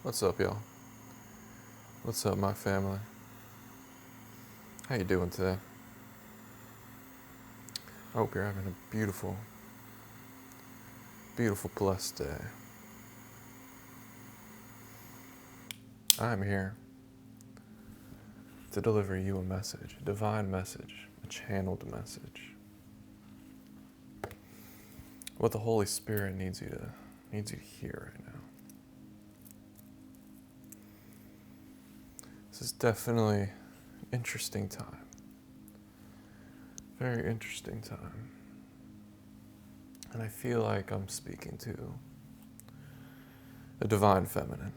What's up, y'all? What's up, my family? How you doing today? I hope you're having a beautiful, beautiful, blessed day. I'm here to deliver you a message, a divine message, a channeled message. What the Holy Spirit needs you to hear right now. This is definitely an interesting time. Very interesting time. And I feel like I'm speaking to a divine feminine.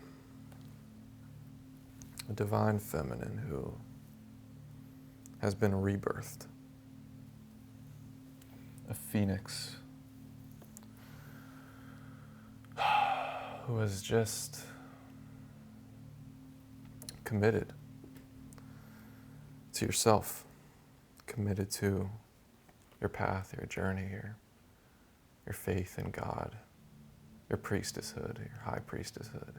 A divine feminine who has been rebirthed. A phoenix who has just committed to yourself, committed to your path, your journey, your faith in God, your priestesshood, your high priestesshood.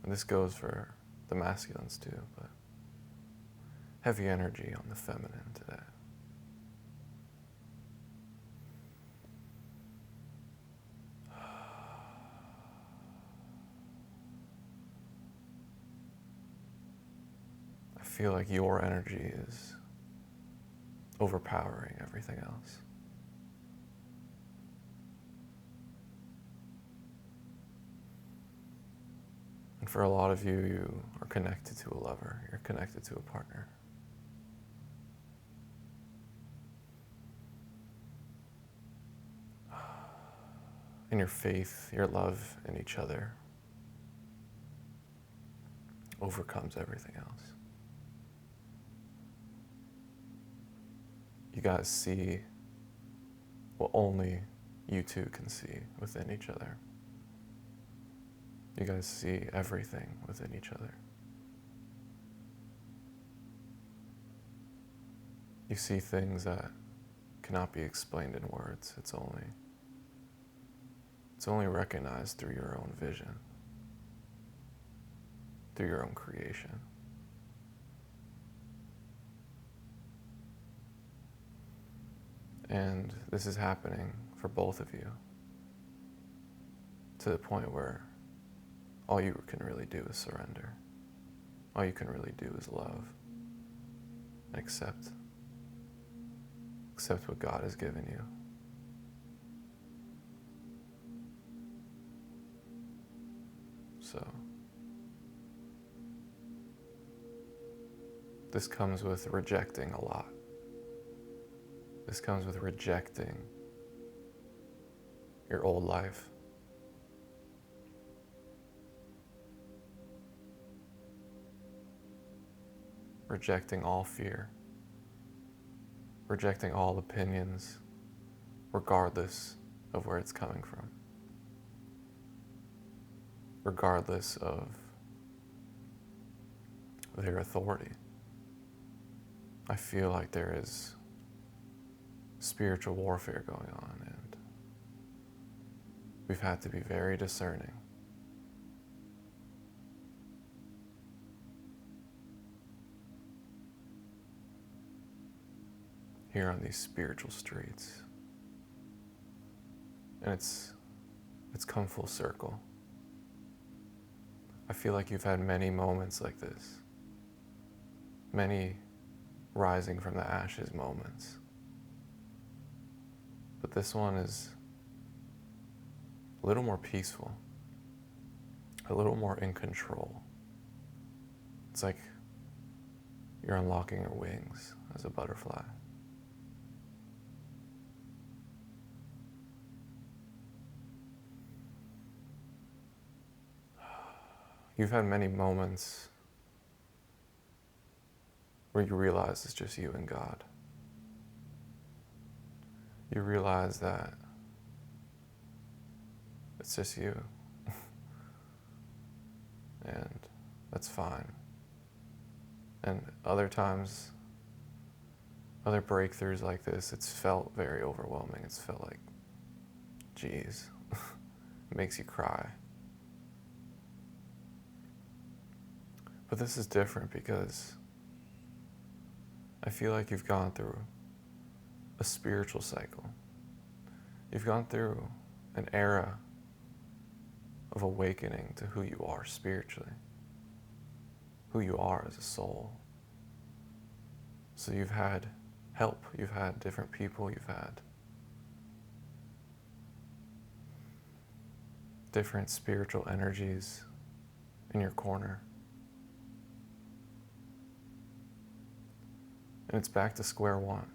And this goes for the masculines too, but heavy energy on the feminine today. I feel like your energy is overpowering everything else. And for a lot of you, you are connected to a lover, you're connected to a partner. And your faith, your love in each other overcomes everything else. You guys see what only you two can see within each other. You guys see everything within each other. You see things that cannot be explained in words. It's only recognized through your own vision, through your own creation. And this is happening for both of you to the point where all you can really do is surrender. All you can really do is love and accept what God has given you. So, this comes with rejecting a lot. This comes with rejecting your old life. Rejecting all fear. Rejecting all opinions, regardless of where it's coming from. Regardless of their authority. I feel like there is spiritual warfare going on, and we've had to be very discerning. Here on these spiritual streets. And it's come full circle. I feel like you've had many moments like this. Many rising from the ashes moments. But this one is a little more peaceful, a little more in control. It's like you're unlocking your wings as a butterfly. You've had many moments where you realize it's just you and God. You realize that it's just you. And that's fine. And other times, other breakthroughs like this, it's felt very overwhelming. It's felt like, geez, It makes you cry. But this is different because I feel like you've gone through a spiritual cycle. You've gone through an era of awakening to who you are spiritually, who you are as a soul. So you've had help, you've had different people, you've had different spiritual energies in your corner. And it's back to square one.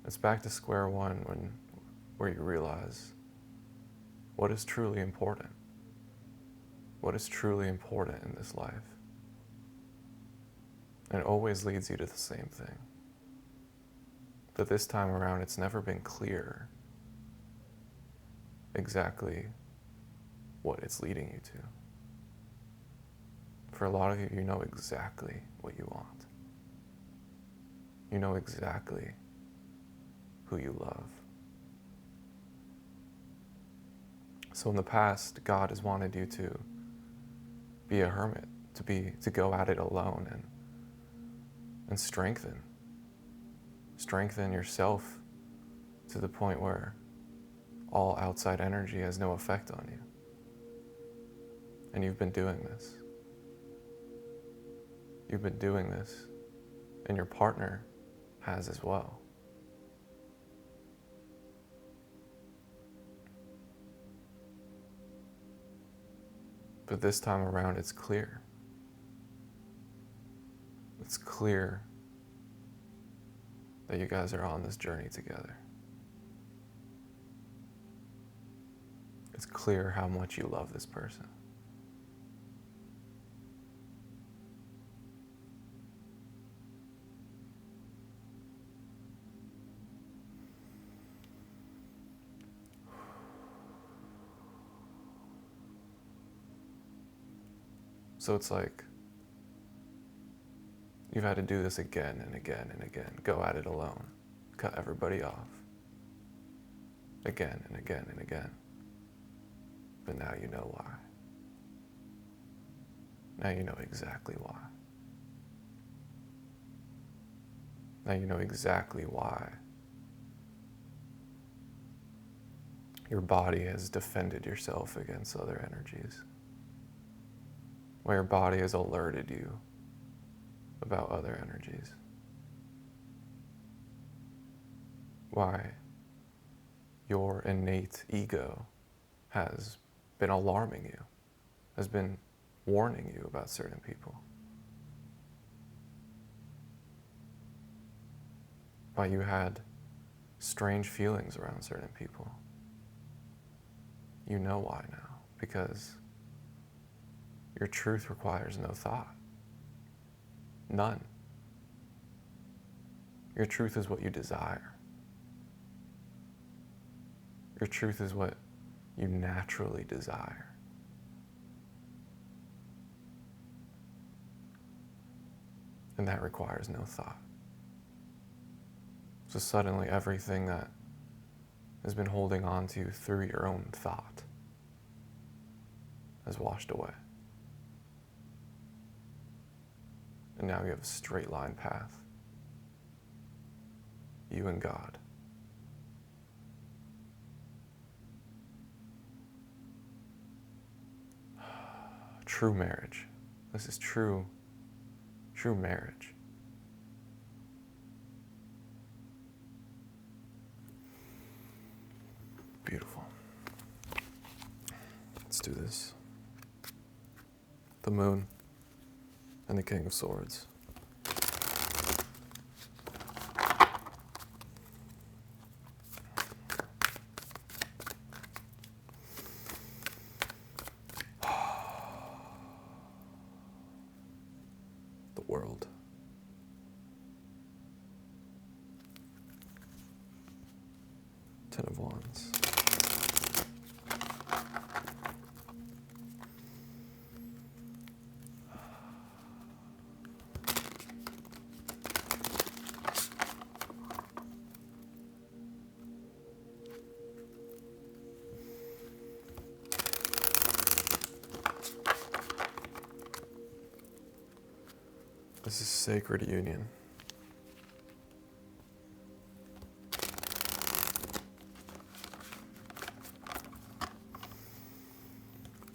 It's back to square one where you realize what is truly important. What is truly important in this life. And it always leads you to the same thing. But this time around, it's never been clear exactly what it's leading you to. For a lot of you, you know exactly what you want. You know exactly who you love. So in the past, God has wanted you to be a hermit, to go at it alone and strengthen yourself to the point where all outside energy has no effect on you. And you've been doing this. You've been doing this, and your partner has as well. But this time around, it's clear. It's clear that you guys are on this journey together. It's clear how much you love this person. So it's like you've had to do this again and again and again. Go at it alone. Cut everybody off. Again and again and again. But now you know why. Now you know exactly why. Now you know exactly why your body has defended yourself against other energies. Why your body has alerted you about other energies. Why your innate ego has been alarming you, has been warning you about certain people. Why you had strange feelings around certain people. You know why now, because your truth requires no thought. None. Your truth is what you desire. Your truth is what you naturally desire. And that requires no thought. So suddenly everything that has been holding on to you through your own thought has washed away. And now you have a straight line path. You and God. True marriage. This is true marriage. Beautiful. Let's do this. The moon and the King of Swords. The world. Ten of Wands. This is sacred union.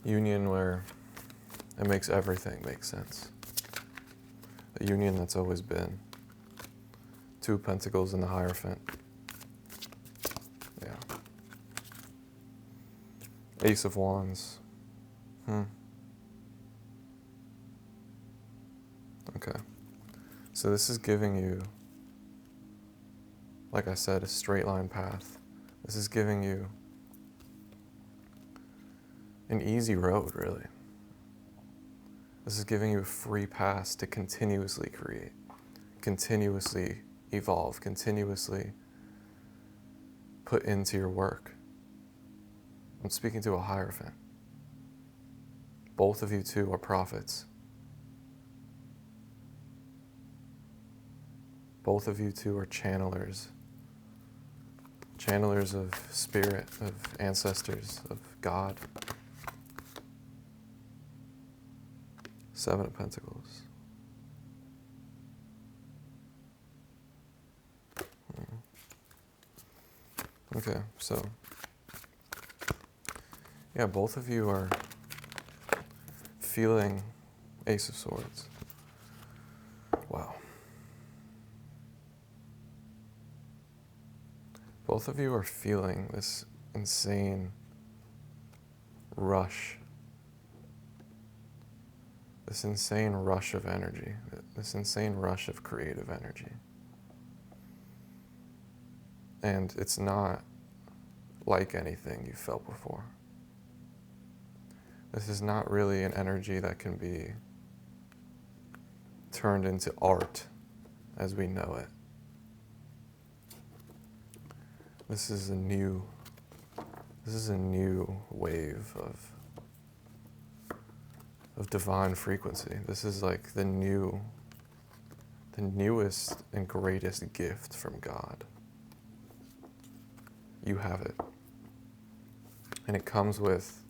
Union where it makes everything make sense. A union that's always been. 2 of Pentacles in the Hierophant. Yeah. Ace of Wands. Okay. So this is giving you, like I said, a straight line path. This is giving you an easy road, really. This is giving you a free pass to continuously create, continuously evolve, continuously put into your work. I'm speaking to a Hierophant. Both of you two are prophets. Both of you two are channelers. Channelers of spirit, of ancestors, of God. 7 of Pentacles. Okay, so yeah, both of you are feeling Ace of Swords. Wow. Both of you are feeling this insane rush. This insane rush of energy. This insane rush of creative energy. And it's not like anything you felt before. This is not really an energy that can be turned into art as we know it. This is a new wave of divine frequency. This is like the newest and greatest gift from God. You have it. And it comes with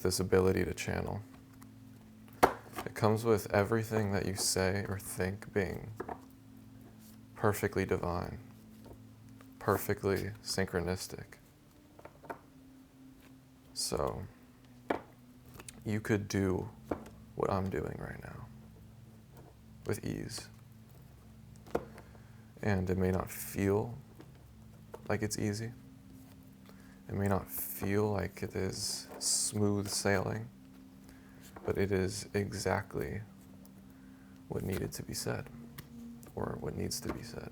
this ability to channel. It comes with everything that you say or think being perfectly divine, perfectly synchronistic. So you could do what I'm doing right now with ease. And it may not feel like it's easy. It may not feel like it is smooth sailing, but it is exactly what needed to be said, or what needs to be said.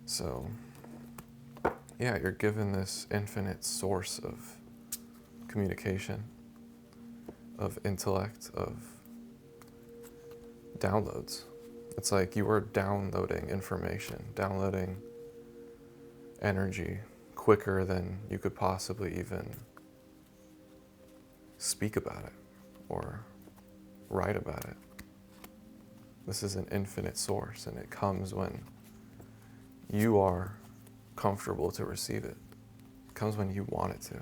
So, yeah, you're given this infinite source of communication, of intellect, of downloads. It's like you are downloading information, downloading energy quicker than you could possibly even speak about it or write about it. This is an infinite source, and it comes when you are comfortable to receive it. It comes when you want it to.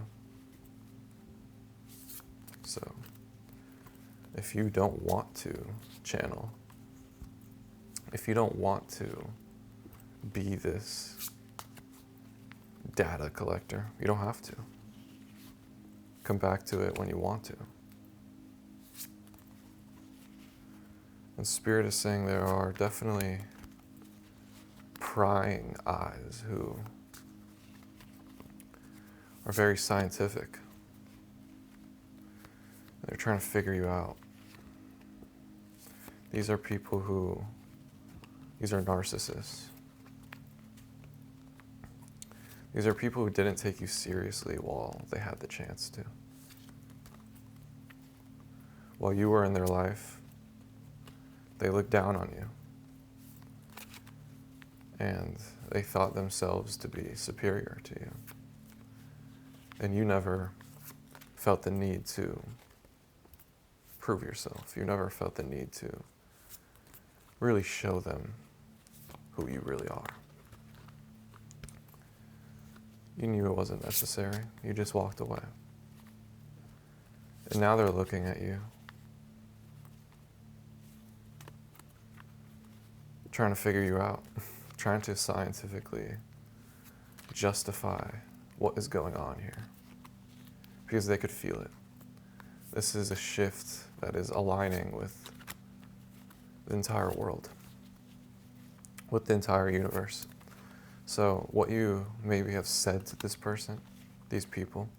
So, if you don't want to channel, if you don't want to be this data collector, you don't have to. Come back to it when you want to. And Spirit is saying there are definitely prying eyes who are very scientific. They're trying to figure you out. These are people these are narcissists. These are people who didn't take you seriously while they had the chance to. While you were in their life, they looked down on you. And they thought themselves to be superior to you. And you never felt the need to prove yourself. You never felt the need to really show them who you really are. You knew it wasn't necessary. You just walked away. And now they're looking at you, trying to figure you out, trying to scientifically justify what is going on here, because they could feel it. This is a shift that is aligning with the entire world, with the entire universe. So what you maybe have said to this person, these people,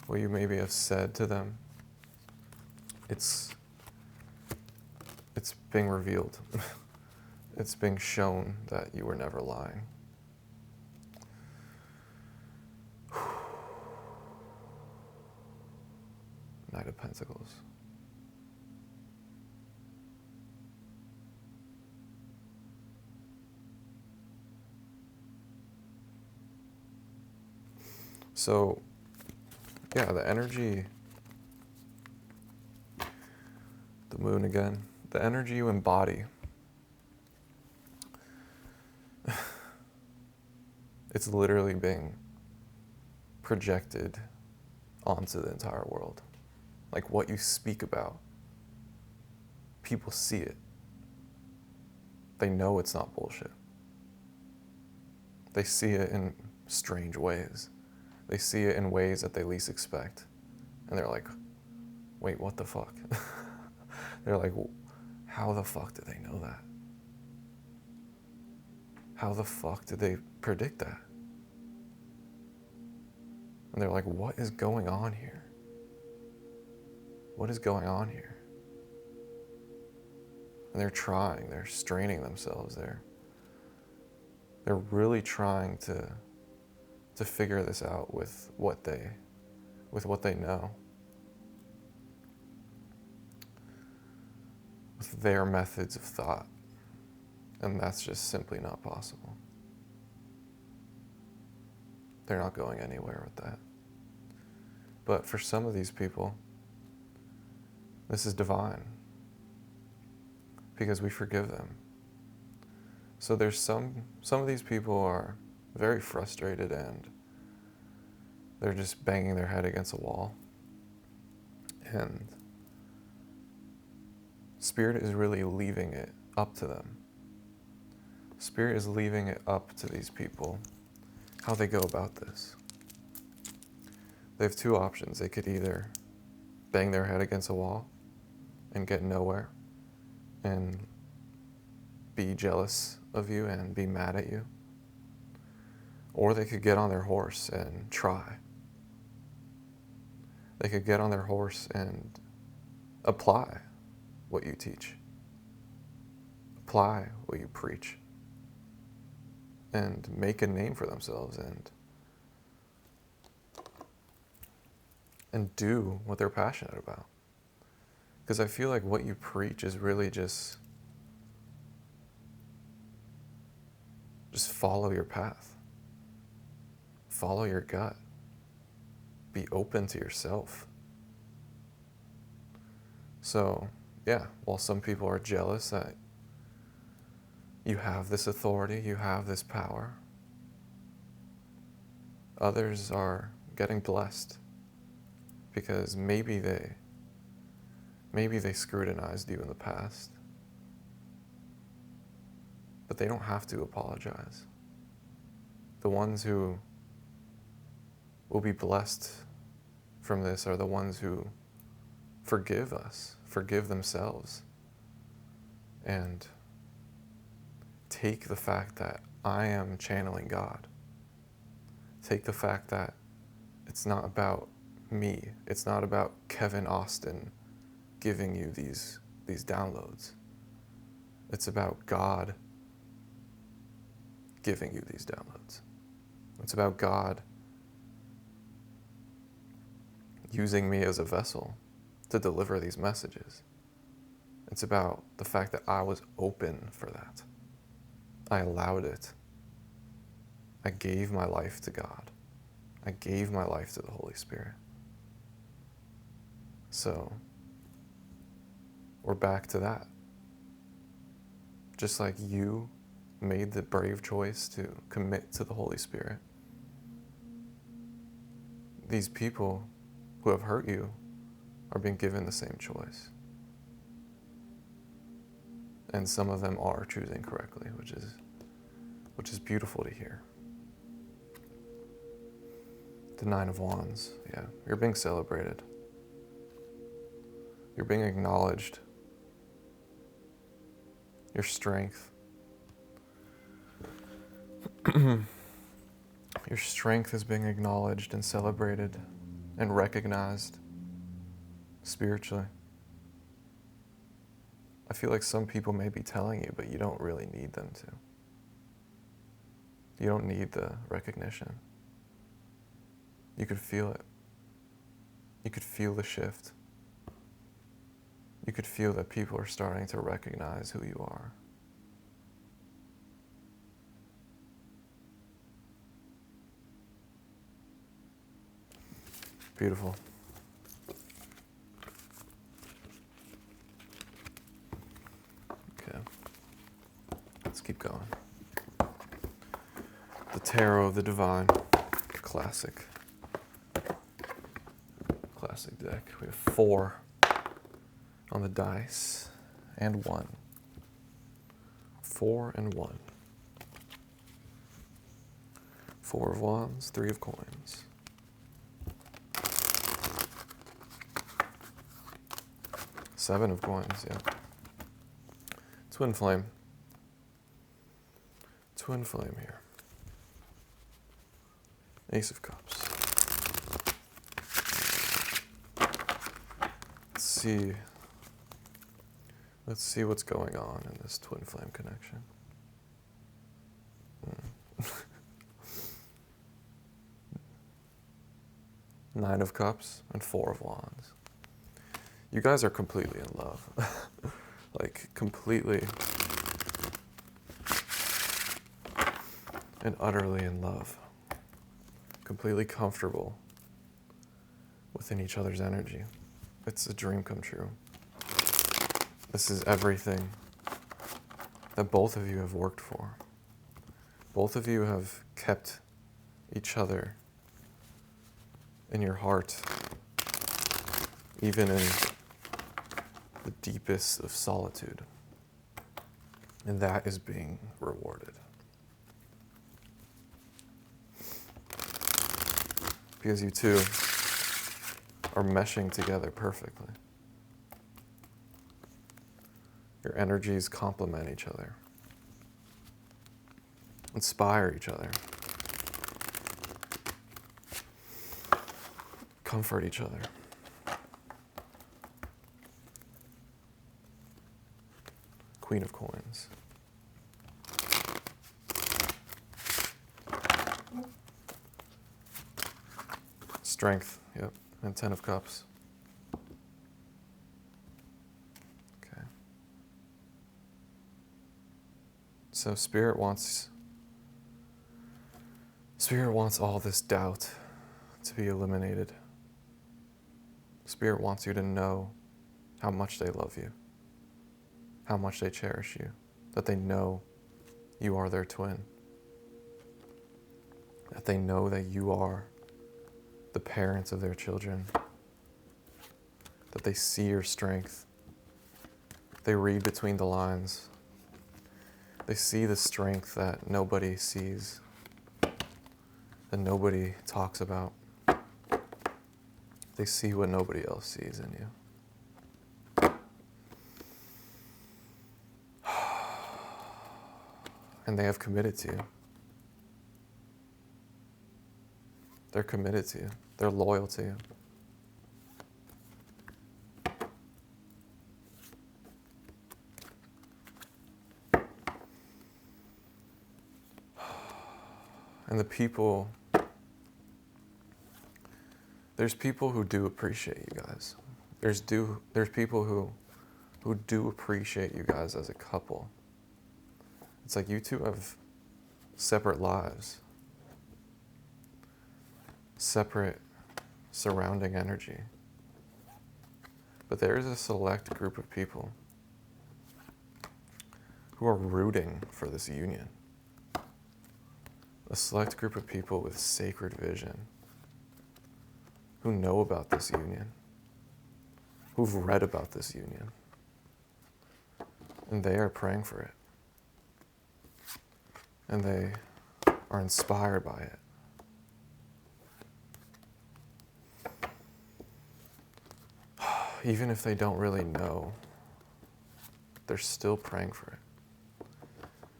what you maybe have said to them, it's being revealed. It's being shown that you were never lying. Knight of Pentacles. So, yeah, the energy, the moon again, the energy you embody, it's literally being projected onto the entire world. Like what you speak about, people see it. They know it's not bullshit. They see it in strange ways. They see it in ways that they least expect. And they're like, wait, what the fuck? They're like, how the fuck did they know that? How the fuck did they predict that? And they're like, what is going on here? What is going on here? And they're trying, they're straining themselves, they're really trying to figure this out with what they know, with their methods of thought. And that's just simply not possible. They're not going anywhere with that. But for some of these people, this is divine, because we forgive them. So there's some of these people are very frustrated and they're just banging their head against a wall. And Spirit is really leaving it up to them. Spirit is leaving it up to these people how they go about this. They have two options. They could either bang their head against a wall and get nowhere and be jealous of you and be mad at you, or they could get on their horse and try. They could get on their horse and apply what you teach, apply what you preach, and make a name for themselves and do what they're passionate about. Because I feel like what you preach is really just follow your path. Follow your gut. Be open to yourself. So, yeah, while some people are jealous that you have this authority, you have this power, others are getting blessed because maybe they scrutinized you in the past, but they don't have to apologize. The ones who will be blessed from this are the ones who forgive us, forgive themselves, and take the fact that I am channeling God. Take the fact that it's not about me. It's not about Kevin Austin giving you these downloads. It's about God giving you these downloads. It's about God using me as a vessel to deliver these messages. It's about the fact that I was open for that. I allowed it. I gave my life to God. I gave my life to the Holy Spirit. So, we're back to that. Just like you made the brave choice to commit to the Holy Spirit, these people who have hurt you are being given the same choice. And some of them are choosing correctly, which is beautiful to hear. The Nine of Wands, yeah, you're being celebrated. You're being acknowledged. Your strength. Your strength is being acknowledged and celebrated and recognized spiritually. I feel like some people may be telling you, but you don't really need them to. You don't need the recognition. You could feel it. You could feel the shift. You could feel that people are starting to recognize who you are. Beautiful. Okay. Let's keep going. The Tarot of the Divine. Classic deck. We have 4 on the dice and 1. 4 and 1. 4 of Wands, 3 of Coins. 7 of Coins, yeah. Twin flame. Twin flame here. Ace of Cups. Let's see what's going on in this twin flame connection. 9 of Cups and 4 of Wands. You guys are completely in love. Like, completely and utterly in love. Completely comfortable within each other's energy. It's a dream come true. This is everything that both of you have worked for. Both of you have kept each other in your heart, even in the deepest of solitude. And that is being rewarded. Because you two are meshing together perfectly. Your energies complement each other, inspire each other, comfort each other. Queen of Coins. Strength, yep, and 10 of Cups. Okay. So Spirit wants all this doubt to be eliminated. Spirit wants you to know how much they love you, how much they cherish you, that they know you are their twin, that they know that you are the parents of their children, that they see your strength. They read between the lines. They see the strength that nobody sees, that nobody talks about. They see what nobody else sees in you. And they have committed to you. They're committed to you. They're loyal to you. And the people, there's people who do appreciate you guys. There's people who do appreciate you guys as a couple. It's like you two have separate lives, separate surrounding energy. But there is a select group of people who are rooting for this union. A select group of people with sacred vision who know about this union, who've read about this union. And they are praying for it. And they are inspired by it. Even if they don't really know, they're still praying for it.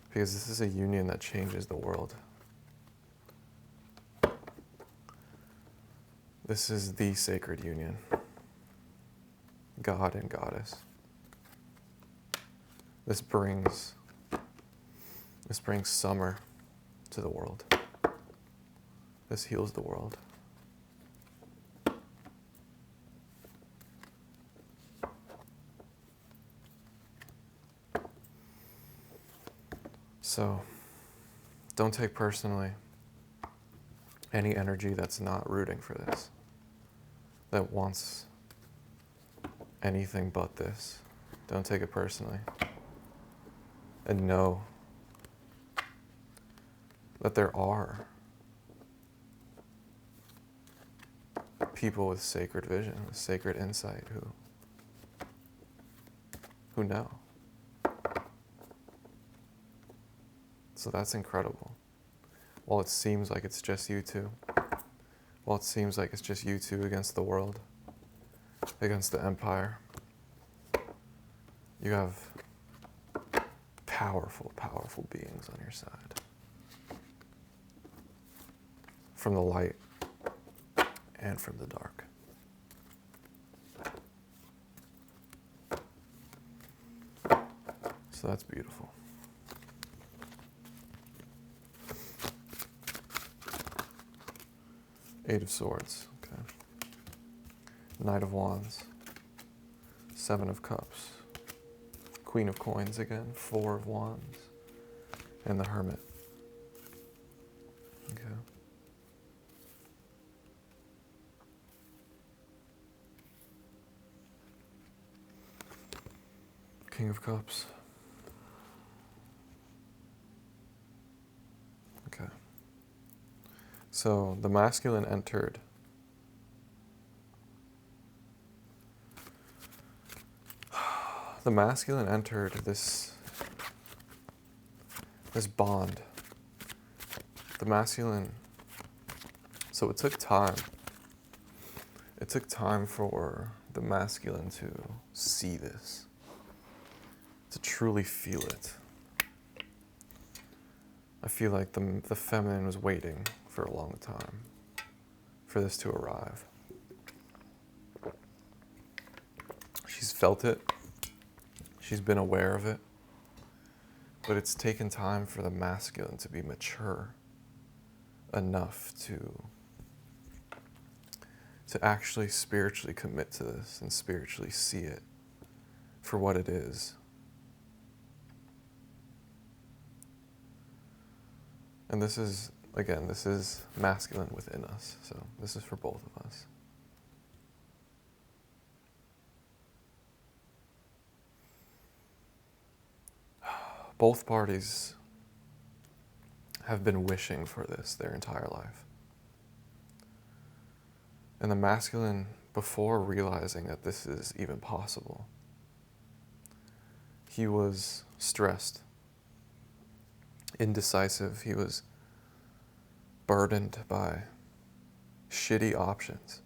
Because this is a union that changes the world. This is the sacred union. God and Goddess. This brings summer to the world. This heals the world. So, don't take personally any energy that's not rooting for this, that wants anything but this. Don't take it personally. And know that there are people with sacred vision, with sacred insight who know. So that's incredible. While it seems like it's just you two, while it seems like it's just you two against the world, against the empire, you have powerful, powerful beings on your side. From the light and from the dark. So that's beautiful. Eight of Swords, okay. Knight of Wands, Seven of Cups, Queen of Coins again, Four of Wands, and the Hermit. Okay. King of Cups. Okay. So the masculine entered this bond. The masculine, so it took time. It took time for the masculine to see this, to truly feel it. I feel like the feminine was waiting for a long time for this to arrive. She's felt it. She's been aware of it. But it's taken time for the masculine to be mature enough to actually spiritually commit to this and spiritually see it for what it is. And this is, again, this is masculine within us. So this is for both of us. Both parties have been wishing for this their entire life. And the masculine, before realizing that this is even possible, he was stressed, indecisive. He was burdened by shitty options,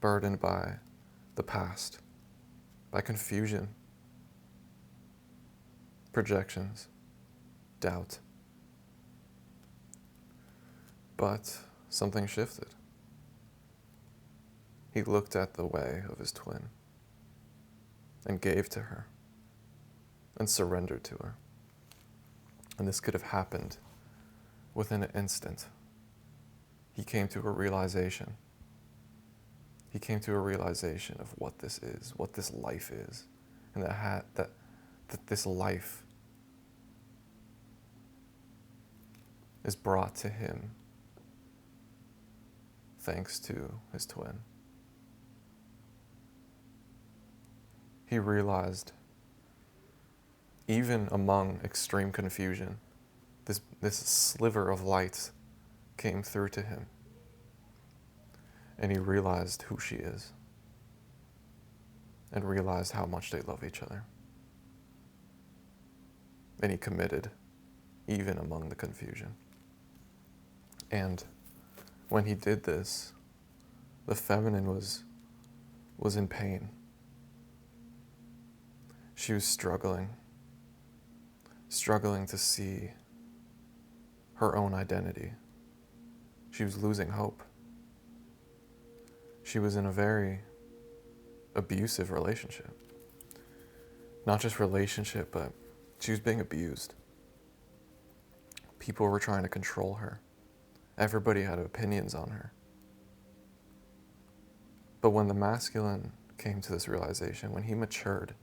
burdened by the past, by confusion, projections, doubt. But something shifted. He looked at the way of his twin and gave to her and surrendered to her. And this could have happened within an instant. He came to a realization. He came to a realization of what this is, what this life is, and that this life is brought to him thanks to his twin. He realized, even among extreme confusion, this sliver of light came through to him. And he realized who she is. and realized how much they love each other. And he committed, even among the confusion. And when he did this, the feminine was in pain. She was struggling to see her own identity. She was losing hope. She was in a very abusive relationship. Not just relationship, but she was being abused. People were trying to control her. Everybody had opinions on her. But when the masculine came to this realization, when he matured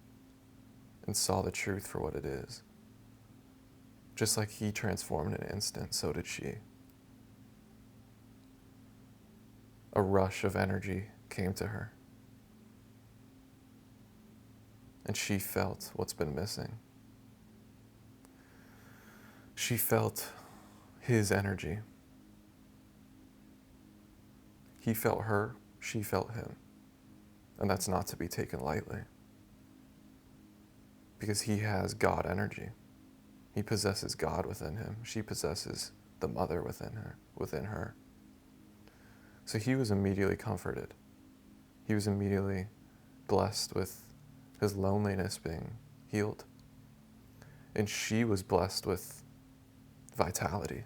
and saw the truth for what it is, just like he transformed in an instant, so did she. A rush of energy came to her. And she felt what's been missing. She felt his energy. He felt her, she felt him. And that's not to be taken lightly. Because he has God energy. He possesses God within him. She possesses the mother within her. So he was immediately comforted. He was immediately blessed with his loneliness being healed. And she was blessed with vitality.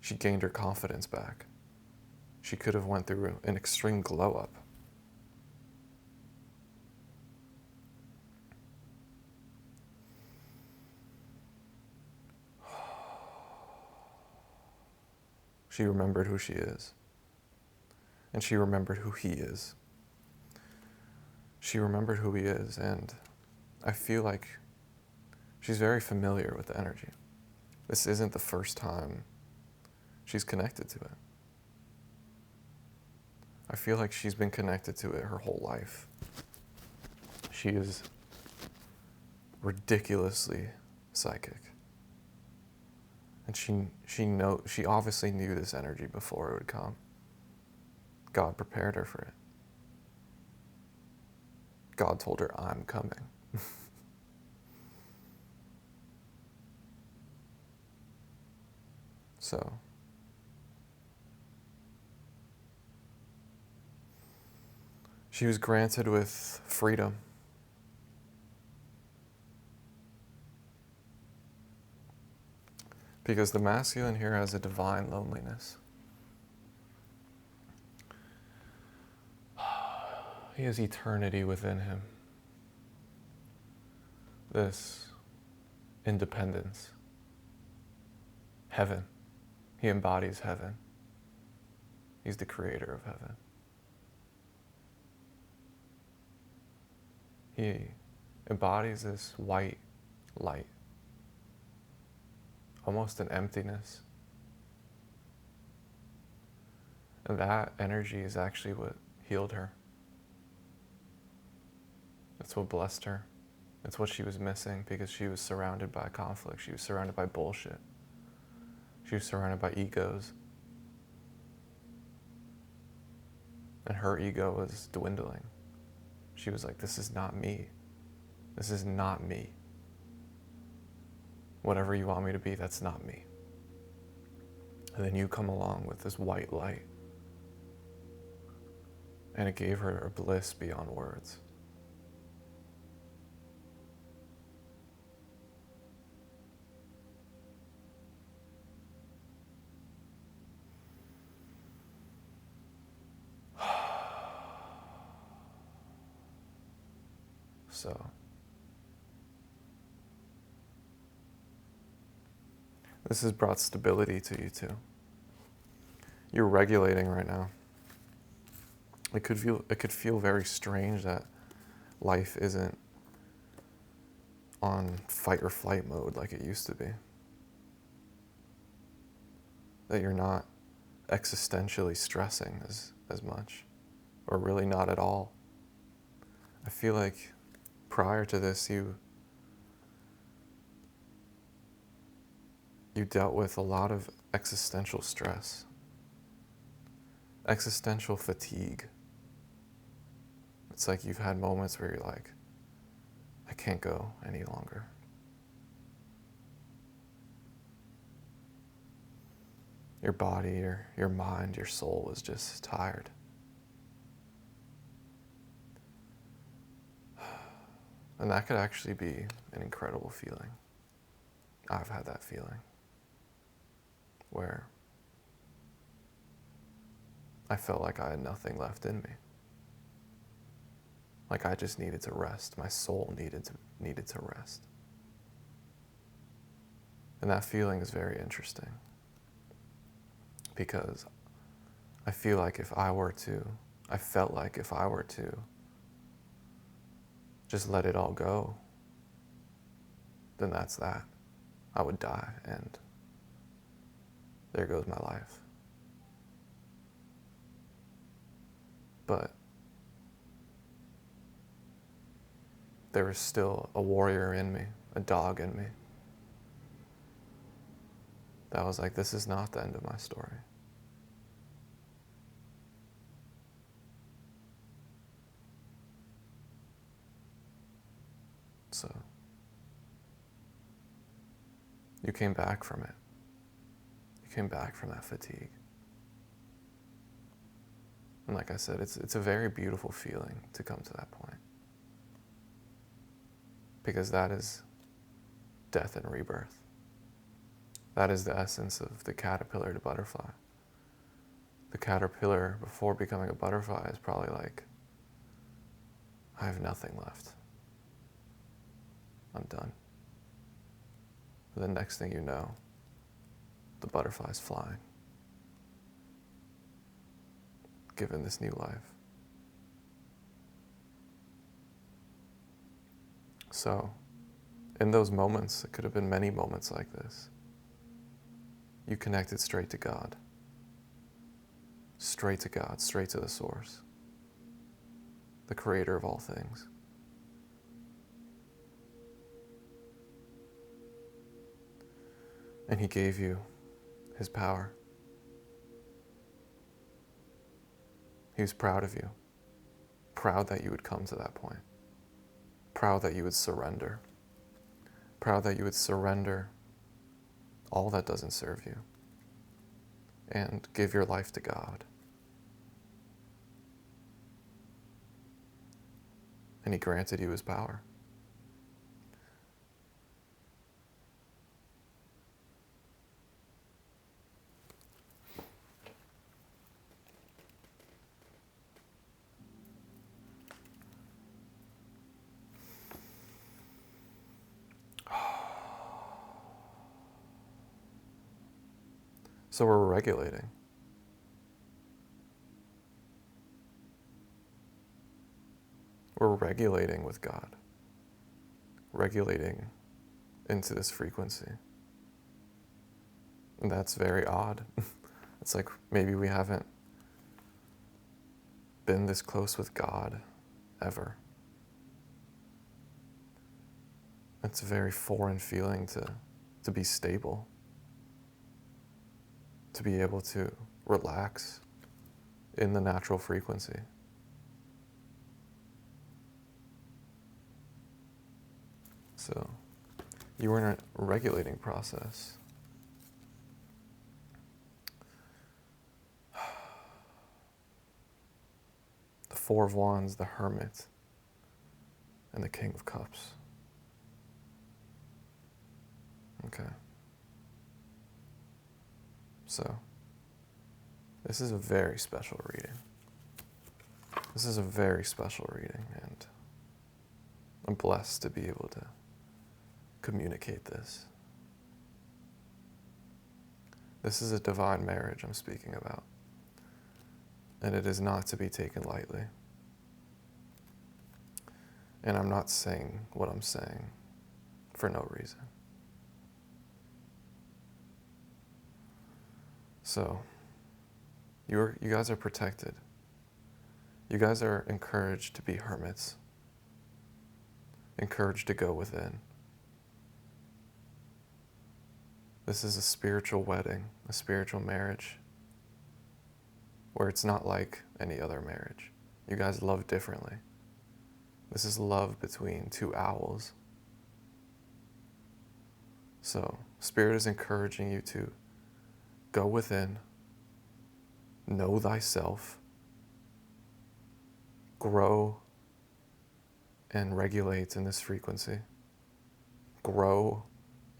She gained her confidence back. She could have went through an extreme glow up. She remembered who she is. And she remembered who he is. She remembered who he is, and I feel like she's very familiar with the energy. This isn't the first time she's connected to it. I feel like she's been connected to it her whole life. She is ridiculously psychic. And she obviously knew this energy before it would come. God prepared her for it. God told her, I'm coming. So, she was granted with freedom. Because the masculine here has a divine loneliness. He has eternity within him. This independence. Heaven. He embodies heaven. He's the creator of heaven. He embodies this white light. Almost an emptiness. And that energy is actually what healed her. It's what blessed her. It's what she was missing because she was surrounded by conflict. She was surrounded by bullshit. She was surrounded by egos. And her ego was dwindling. She was like, this is not me. This is not me. Whatever you want me to be, that's not me. And then you come along with this white light. And it gave her a bliss beyond words. So, this has brought stability to you too. You're regulating right now. It could feel very strange that life isn't on fight or flight mode like it used to be. That you're not existentially stressing as much, or really not at all. I feel like prior to this, you dealt with a lot of existential stress, existential fatigue. It's like you've had moments where you're like, I can't go any longer. Your body, your mind, your soul is just tired. And that could actually be an incredible feeling. I've had that feeling where I felt like I had nothing left in me. Like I just needed to rest. My soul needed to rest. And that feeling is very interesting because I felt like if I were to just let it all go, then that's that. I would die, and there goes my life. But there was still a warrior in me, a dog in me, that was like, this is not the end of my story. So you came back from it. You came back from that fatigue. And like I said, it's a very beautiful feeling to come to that point. Because that is death and rebirth. That is the essence of the caterpillar to butterfly. The caterpillar, before becoming a butterfly, is probably like, I have nothing left. I'm done. But the next thing you know, the butterfly's flying, given this new life. So, in those moments, it could have been many moments like this, you connected straight to God. Straight to God, straight to the source, the creator of all things. And he gave you his power. He was proud of you, proud that you would come to that point, proud that you would surrender, proud that you would surrender all that doesn't serve you and give your life to God. And he granted you his power. So we're regulating. We're regulating with God, regulating into this frequency. And that's very odd. It's like maybe we haven't been this close with God ever. It's a very foreign feeling to be stable, to be able to relax in the natural frequency. So you were in a regulating process. The Four of Wands, the Hermit, and the King of Cups. Okay. So, this is a very special reading. This is a very special reading, and I'm blessed to be able to communicate this. This is a divine marriage I'm speaking about, and it is not to be taken lightly. And I'm not saying what I'm saying for no reason. So, you guys are protected. You guys are encouraged to be hermits, encouraged to go within. This is a spiritual wedding, a spiritual marriage, where it's not like any other marriage. You guys love differently. This is love between two owls. So, Spirit is encouraging you to go within, know thyself, grow and regulate in this frequency, grow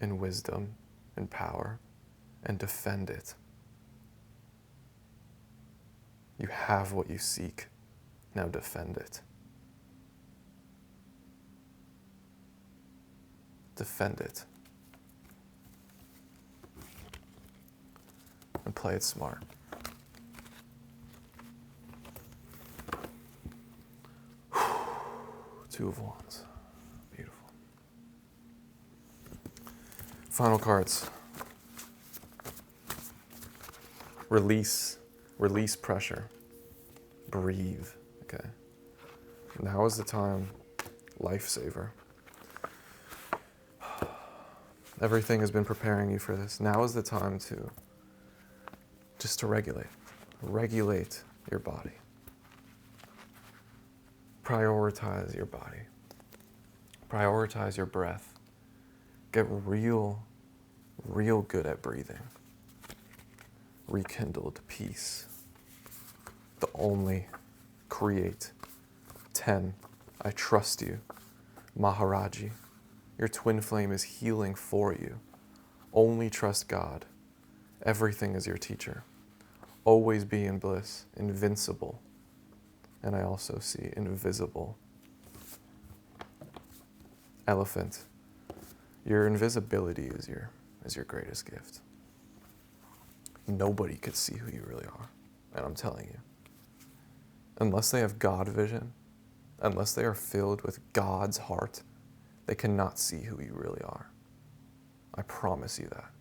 in wisdom and power, and defend it. You have what you seek. Now defend it. Defend it. And play it smart. Two of Wands. Beautiful. Final cards. Release pressure. Breathe. Okay. Now is the time. Lifesaver. Everything has been preparing you for this. Now is the time to regulate. Regulate your body. Prioritize your body. Prioritize your breath. Get real good at breathing. Rekindled peace. The only create. 10. I trust you. Maharaji. Your twin flame is healing for you. Only trust God. Everything is your teacher. Always be in bliss. Invincible. And I also see invisible. Elephant. Your invisibility is your greatest gift. Nobody could see who you really are. And I'm telling you. Unless they have God vision, unless they are filled with God's heart, they cannot see who you really are. I promise you that.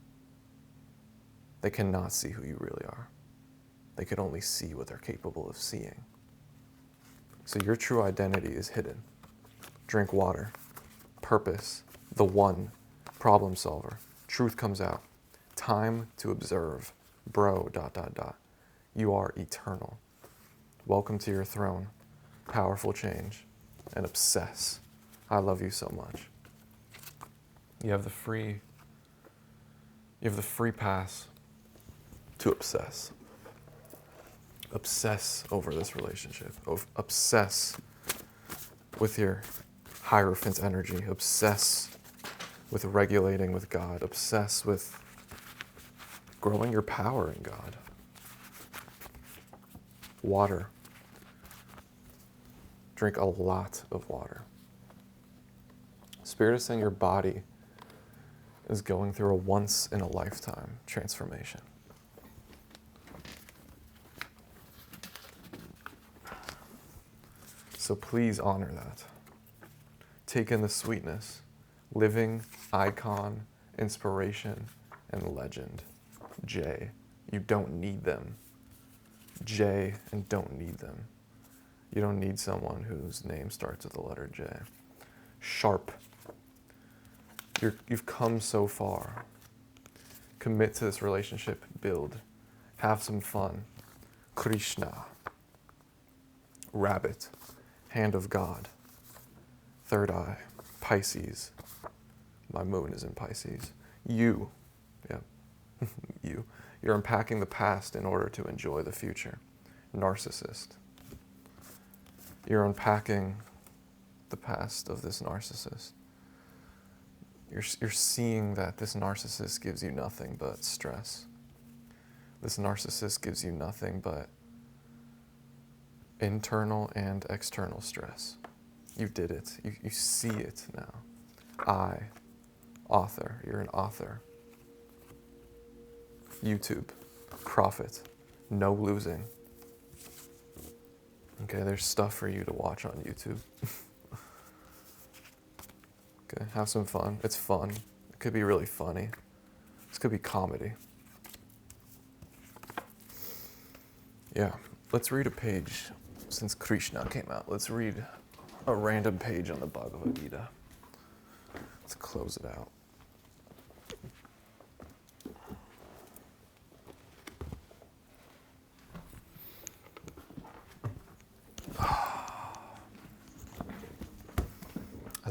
They cannot see who you really are. They can only see what they're capable of seeing. So your true identity is hidden. Drink water. Purpose. The one. Problem solver. Truth comes out. Time to observe. Bro, ... You are eternal. Welcome to your throne. Powerful change. And obsess. I love you so much. You have the free pass to obsess. Obsess over this relationship. Obsess with your Hierophant energy. Obsess with regulating with God. Obsess with growing your power in God. Water. Drink a lot of water. Spirit is saying your body is going through a once-in-a-lifetime transformation. So please honor that. Take in the sweetness. Living, icon, inspiration, and legend. J. You don't need them. J and don't need them. You don't need someone whose name starts with the letter J. Sharp. You've come so far. Commit to this relationship. Build. Have some fun. Krishna. Rabbit. Hand of God. Third eye. Pisces. My moon is in Pisces. You. Yeah. You. You're unpacking the past in order to enjoy the future. Narcissist. You're unpacking the past of this narcissist. You're seeing that this narcissist gives you nothing but stress. This narcissist gives you nothing but internal and external stress. You did it. You see it now. Author. You're an author. YouTube. Profit. No losing. Okay, there's stuff for you to watch on YouTube. Okay, have some fun. It's fun. It could be really funny. This could be comedy. Yeah, let's read a page. Since Krishna came out, let's read a random page on the Bhagavad Gita. Let's close it out.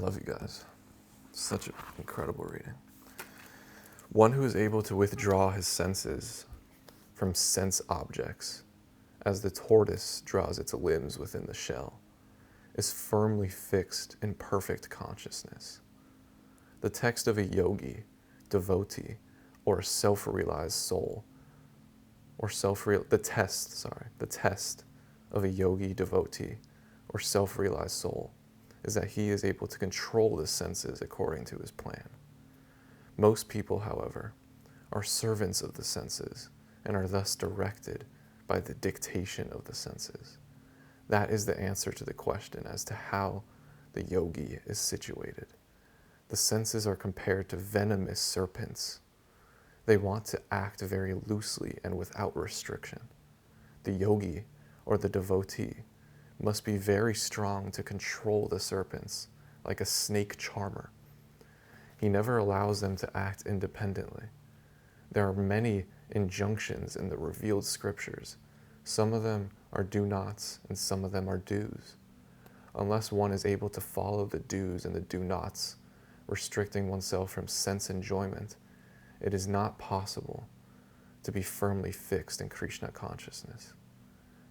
love you guys. Such an incredible reading. One who is able to withdraw his senses from sense objects, as the tortoise draws its limbs within the shell, is firmly fixed in perfect consciousness. The text of a yogi, devotee, or self-realized soul, the test of a yogi, devotee, or self-realized soul is that he is able to control the senses according to his plan. Most people, however, are servants of the senses and are thus directed by the dictation of the senses. That is the answer to the question as to how the yogi is situated. The senses are compared to venomous serpents. They want to act very loosely and without restriction. The yogi, or the devotee, must be very strong to control the serpents, like a snake charmer. He never allows them to act independently. There are many injunctions in the revealed scriptures. Some of them are do-nots and some of them are do's. Unless one is able to follow the do's and the do-nots, restricting oneself from sense enjoyment, it is not possible to be firmly fixed in Krishna consciousness.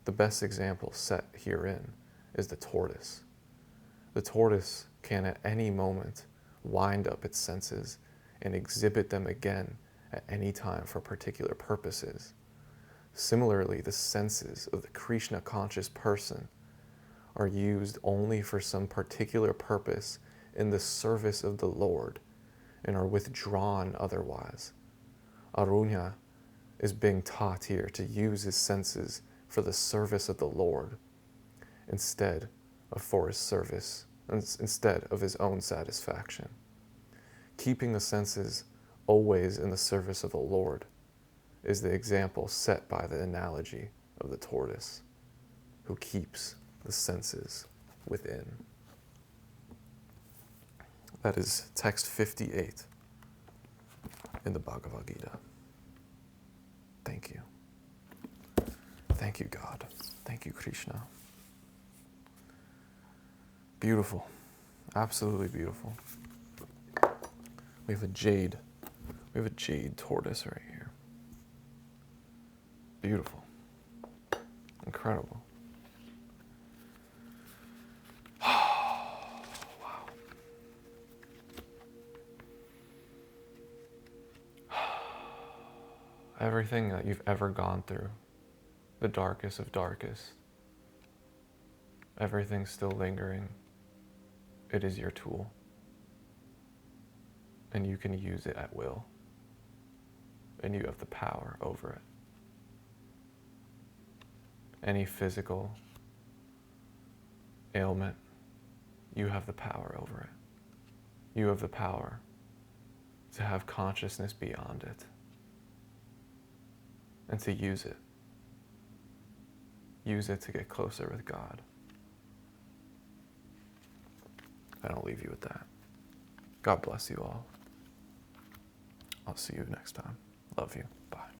The best example set herein is the tortoise. The tortoise can at any moment wind up its senses and exhibit them again at any time for particular purposes. Similarly, the senses of the Krishna conscious person are used only for some particular purpose in the service of the Lord and are withdrawn otherwise. Arunya is being taught here to use his senses for the service of the Lord instead of his own satisfaction. Keeping the senses always in the service of the Lord is the example set by the analogy of the tortoise, who keeps the senses within. That is text 58 in the Bhagavad Gita. Thank you. Thank you, God. Thank you, Krishna. Beautiful. Absolutely beautiful. We have a jade tortoise right here. Beautiful. Incredible. Wow. Everything that you've ever gone through, the darkest of darkest, everything still lingering, it is your tool. And you can use it at will. And you have the power over it. Any physical ailment, you have the power over it. You have the power to have consciousness beyond it. And to use it. Use it to get closer with God. I don't leave you with that. God bless you all. I'll see you next time. Love you. Bye.